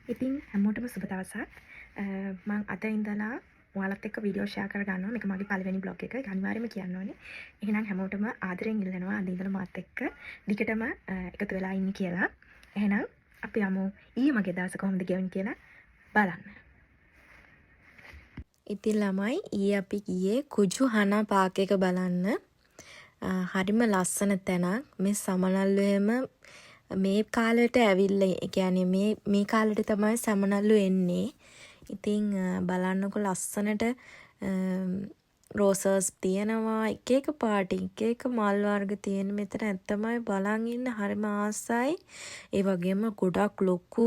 ඉතින් හැමෝටම සුබ දවසක්. මම අද ඉඳලා ඔයාලත් එක්ක වීඩියෝ ෂෙයා කරගන්නවා. මේක මගේ පළවෙනි බ්ලොග් එක. ඒක අනිවාර්යයෙන්ම කියන්න ඕනේ. එහෙනම් හැමෝටම ආදරෙන් ඉල්ලනවා අද ඉඳලා මාත් එක්ක දිගටම එකතු වෙලා ඉන්න කියලා. එහෙනම් අපි යමු ඊයේ මගේ දවස කොහොමද ගෙවුනේ කියලා බලන්න. ඉතින් ළමයි ඊයේ අපි ගියේ කුජු හනා පාක් එක බලන්න. හරිම ලස්සන තැනක්. මේ සමනල්ලු එහෙම මේ කාලෙට ඇවිල්ලා ඒ කියන්නේ මේ කාලෙට තමයි සමනල්ලු එන්නේ. ඉතින් බලන්නකො ලස්සනට රෝසස් තියෙනවා එක එක පාටි එක එක මල් වර්ග තියෙන මෙතන ඇත්තමයි බලන් ඉන්න හරිම ආසයි. ඒ වගේම ගොඩක් ලොකු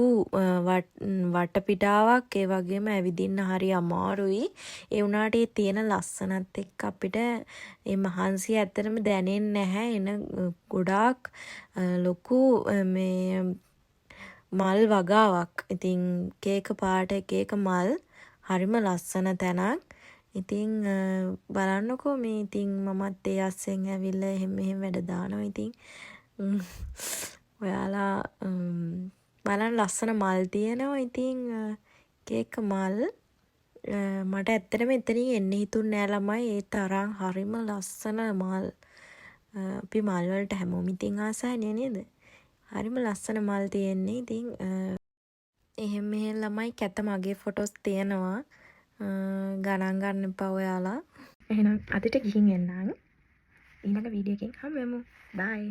වටපිටාවක් ඒ වගේම ඇවිදින්න හරි අමාරුයි. ඒ වුණාට ඒ තියෙන ලස්සනත් එක්ක අපිට මේ මහන්සිය ඇත්තටම දැනෙන්නේ නැහැ. එන ගොඩාක් ලොකු මේ මල් වගාවක්. ඉතින් එක පාට එක මල් හරිම ලස්සන තැනක්. ඉතින් බලන්නකෝ මේ ඉතින් මමත් ඒ අස්සෙන් ඇවිල්ලා එහෙම වැඩ දානවා. ඉතින් ඔයාලා බලන්න ලස්සන මල් තියෙනවා. ඉතින් එක මල් මට ඇත්තටම එතනින් එන්න හිතුන්නේ නෑ ළමයි. ඒ තරම් හරිම ලස්සන මල්. අපි මල් වලට හැමෝම ඉතින් ආසයිනේ නේද? හරිම ලස්සන මල් තියෙන්නේ. ඉතින් එහෙම ළමයි කැත මගේ ෆොටෝස් තියෙනවා. ගණන් ගන්න එපා ඔයාලා. එහෙනම් අදට ගිහින් එන්නම්. ඊළඟ වීඩියෝ එකෙන් හමු වෙමු. බයි.